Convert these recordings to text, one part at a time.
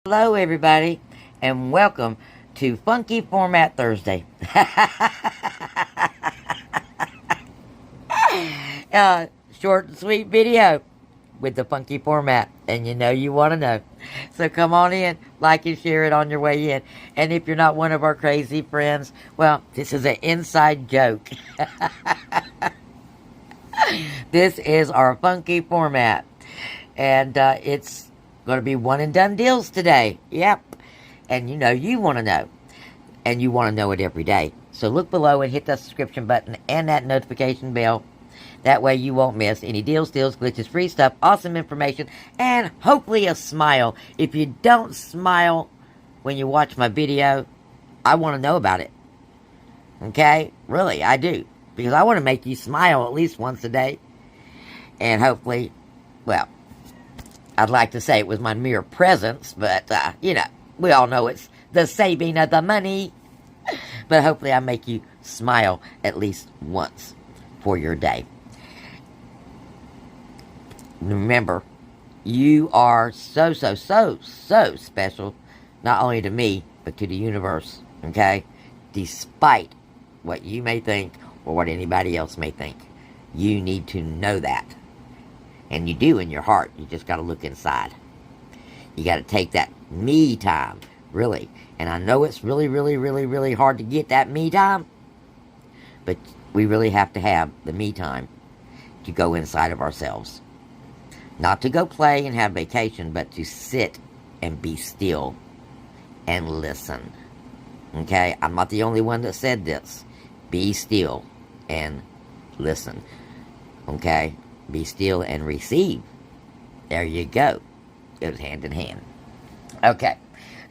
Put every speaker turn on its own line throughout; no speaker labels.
Hello, everybody, and welcome to Funky Format Thursday. Short and sweet video with the funky format, and you know you want to know. So come on in, like and share it on your way in. And if you're not one of our crazy friends, well, this is an inside joke. This is our funky format, and it's going to be one and done deals today. Yep. And you know you want to know, and you want to know it every day. So look below and hit that subscription button and that notification bell. That way you won't miss any deals, steals, glitches, free stuff, awesome information, and hopefully a smile. If you don't smile when you watch my video, I want to know about it. Okay? Really, I do. Because I want to make you smile at least once a day. And hopefully, well, I'd like to say it was my mere presence, but, you know, we all know it's the saving of the money. But hopefully I make you smile at least once for your day. Remember, you are so special, not only to me, but to the universe, okay? Despite what you may think or what anybody else may think. You need to know that. And you do in your heart. You just got to look inside. You got to take that me time, really. And I know it's really hard to get that me time, but we really have to have the me time to go inside of ourselves. Not to go play and have vacation, but to sit and be still and listen. Okay? I'm not the only one that said this. Be still and listen. Okay? Be still and receive. There you go. It was hand in hand. Okay.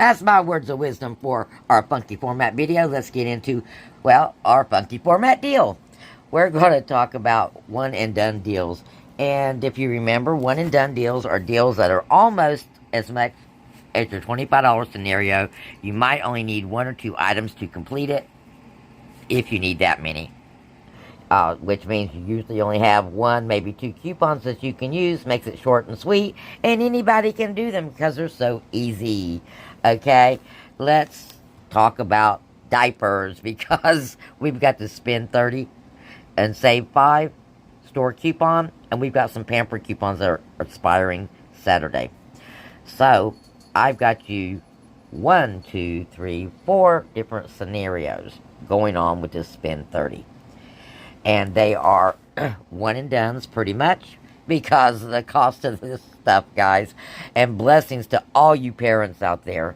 That's my words of wisdom for our funky format video. Let's get into, well, our funky format deal. We're going to talk about one and done deals. And if you remember, one and done deals are deals that are almost as much as your $25 scenario. You might only need one or two items to complete it, if you need that many. Which means you usually only have one, maybe two coupons that you can use. Makes it short and sweet. And anybody can do them because they're so easy. Okay? Let's talk about diapers because we've got to spend $30 and save $5 store coupon. And we've got some pamper coupons that are expiring Saturday. So, I've got you 1, 2, 3, 4 different scenarios going on with this spend 30. And they are one and dones pretty much because of the cost of this stuff, guys. And blessings to all you parents out there.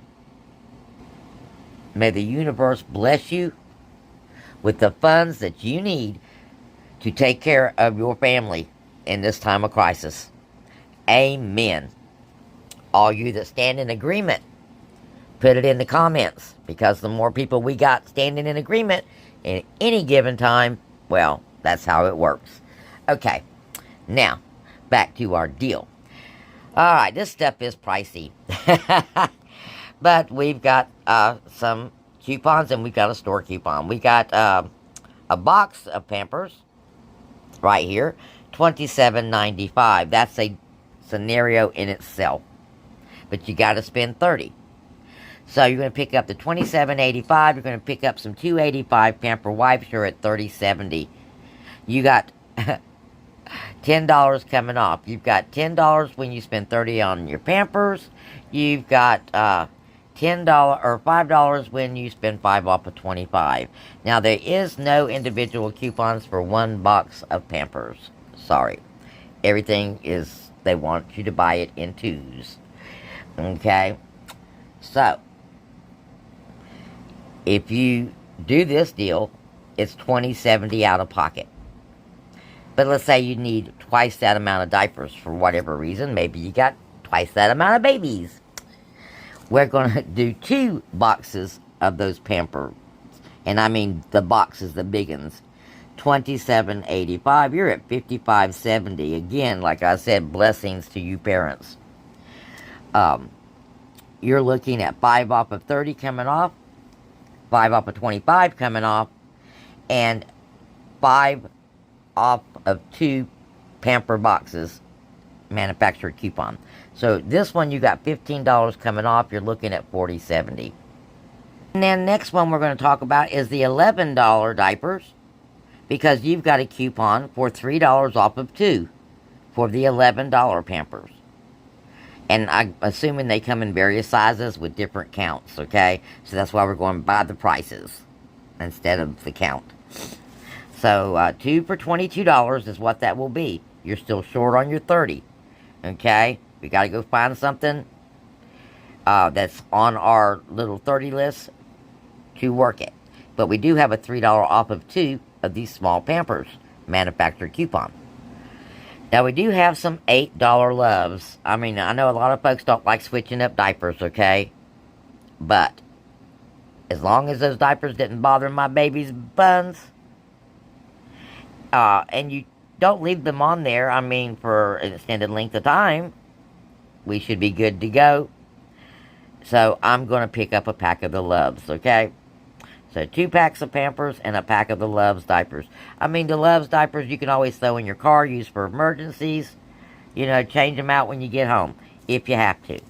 May the universe bless you with the funds that you need to take care of your family in this time of crisis. Amen. All you that stand in agreement, put it in the comments. Because the more people we got standing in agreement in any given time, well, that's how it works. Okay, now, back to our deal. Alright, this stuff is pricey. But we've got some coupons and we've got a store coupon. We got a box of Pampers right here, $27.95. That's a scenario in itself. But you got to spend $30. So you're going to pick up the $27.85. You're going to pick up some $2.85 Pamper wipes. You're at $30.70. You got $10 coming off. You've got $10 when you spend $30 on your Pampers. You've got $10 or $5 when you spend $5 off of $25. Now there is no individual coupons for one box of Pampers. Sorry. Everything is, they want you to buy it in twos. Okay? So, if you do this deal, it's $20.70 out of pocket. But let's say you need twice that amount of diapers for whatever reason. Maybe you got twice that amount of babies. We're going to do 2 boxes of those Pampers. And I mean the boxes, the big ones. $27.85. You're at $55.70. Again, like I said, blessings to you parents. You're looking at 5 off of 30 coming off. 5 off of 25 coming off. And 5 off of 2 Pamper boxes manufacturer coupon. So this one you got $15 coming off. You're looking at $40.70. And then next one we're going to talk about is the $11 diapers, because you've got a coupon for $3 off of 2 for the $11 Pampers. And I'm assuming they come in various sizes with different counts, okay? So that's why we're going by the prices instead of the count. So 2 for $22 is what that will be. You're still short on your 30, okay? We got to go find something that's on our little 30 list to work it. But we do have a $3 off of 2 of these small Pampers manufacturer coupon. Now we do have some $8 loves. I mean, I know a lot of folks don't like switching up diapers, okay? But as long as those diapers didn't bother my baby's buns, and you don't leave them on there, I mean, for an extended length of time, we should be good to go. So I'm going to pick up a pack of the Loves, okay? So 2 packs of Pampers and a pack of the Loves diapers. I mean, the Loves diapers you can always throw in your car, use for emergencies. You know, change them out when you get home, if you have to.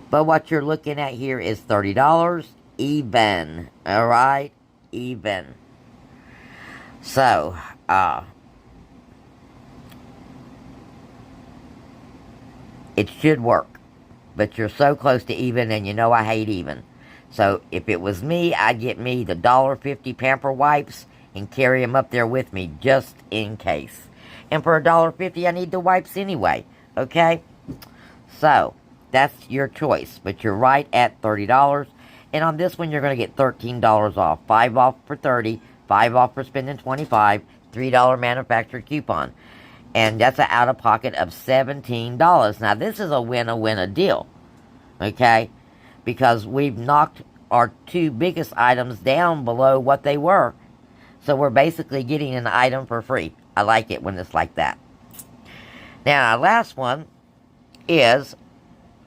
But what you're looking at here is $30 even. Alright? Even. So, it should work. But you're so close to even, and you know I hate even. So, if it was me, I'd get me the $1.50 Pamper wipes and carry them up there with me, just in case. And for $1.50, I need the wipes anyway, okay? So, that's your choice, but you're right at $30. And on this one, you're going to get $13 off. 5 off for $30, 5 off for spending $25, $3 manufacturer coupon. And that's an out-of-pocket of $17. Now, this is a win-a-win-a deal, okay? Because we've knocked our 2 biggest items down below what they were. So we're basically getting an item for free. I like it when it's like that. Now, our last one is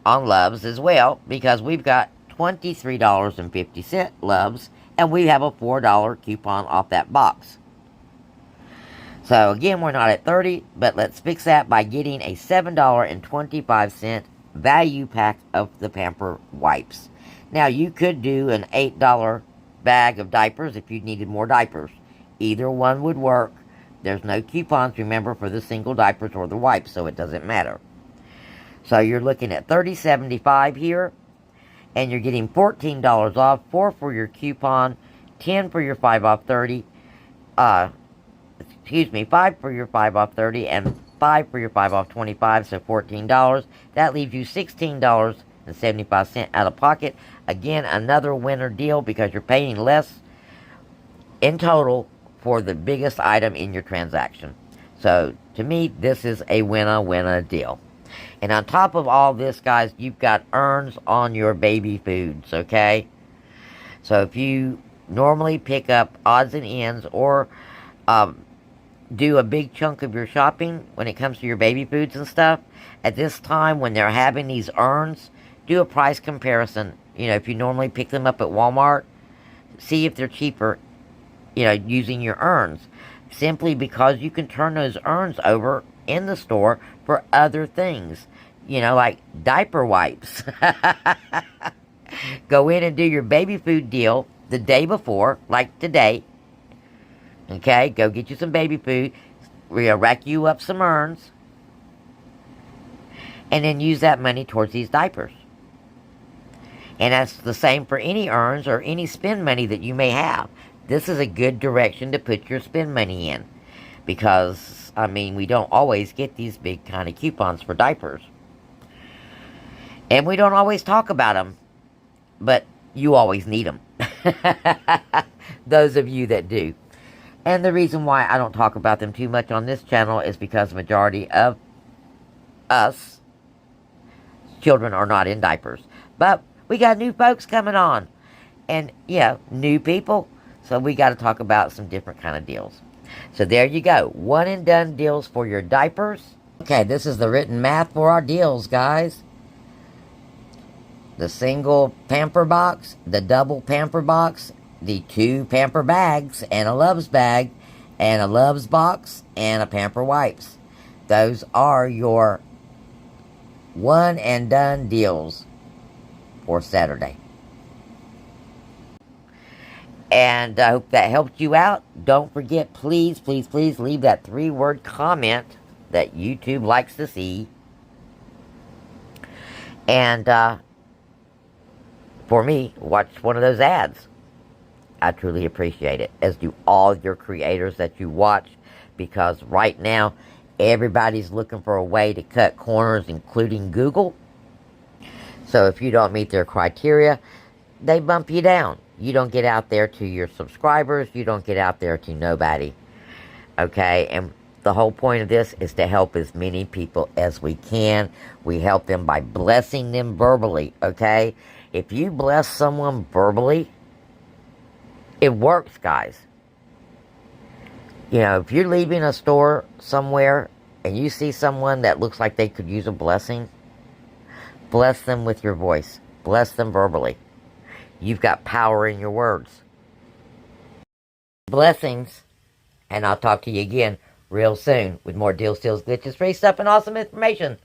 on Loves as well, because we've got $23.50 Loves, and we have a $4 coupon off that box. So again, we're not at 30, but let's fix that by getting a $7.25 value pack of the Pamper wipes. Now, you could do an $8 bag of diapers if you needed more diapers. Either one would work. There's no coupons, remember, for the single diapers or the wipes, so it doesn't matter. So you're looking at $30.75 here, and you're getting $14 off, 4 for your coupon, 10 for your 5 off 30, 5 for your 5 off 30, and 5 for your 5 off 25, so $14. That leaves you $16.75 out of pocket. Again, another winner deal, because you're paying less in total for the biggest item in your transaction. So, to me, this is a winner deal. And on top of all this, guys, you've got earns on your baby foods, okay? So, if you normally pick up odds and ends, or do a big chunk of your shopping when it comes to your baby foods and stuff, at this time when they're having these earns, do a price comparison. You know, if you normally pick them up at Walmart, see if they're cheaper, you know, using your earns. Simply because you can turn those earns over in the store for other things. You know, like diaper wipes. Go in and do your baby food deal the day before, like today. Okay, go get you some baby food. We'll rack you up some earns. And then use that money towards these diapers. And that's the same for any earns or any spend money that you may have. This is a good direction to put your spend money in. Because, I mean, we don't always get these big kind of coupons for diapers. And we don't always talk about them. But you always need them. Those of you that do. And the reason why I don't talk about them too much on this channel is because the majority of us children are not in diapers. But we got new folks coming on. And, yeah, new people. So we got to talk about some different kind of deals. So there you go. One and done deals for your diapers. Okay, this is the written math for our deals, guys. The single Pamper box, the double Pamper box, the 2 Pamper bags, and a Loves bag, and a Loves box, and a Pamper wipes. Those are your one and done deals for Saturday. And I hope that helped you out. Don't forget, please, please, please leave that 3-word comment that YouTube likes to see. And for me, watch one of those ads. I truly appreciate it, as do all your creators that you watch, because right now, everybody's looking for a way to cut corners, including Google. So if you don't meet their criteria, they bump you down. You don't get out there to your subscribers. You don't get out there to nobody. Okay? And the whole point of this is to help as many people as we can. We help them by blessing them verbally. Okay? If you bless someone verbally, it works, guys. You know, if you're leaving a store somewhere and you see someone that looks like they could use a blessing, bless them with your voice. Bless them verbally. You've got power in your words. Blessings. And I'll talk to you again real soon with more deals, steals, glitches, free stuff, and awesome information.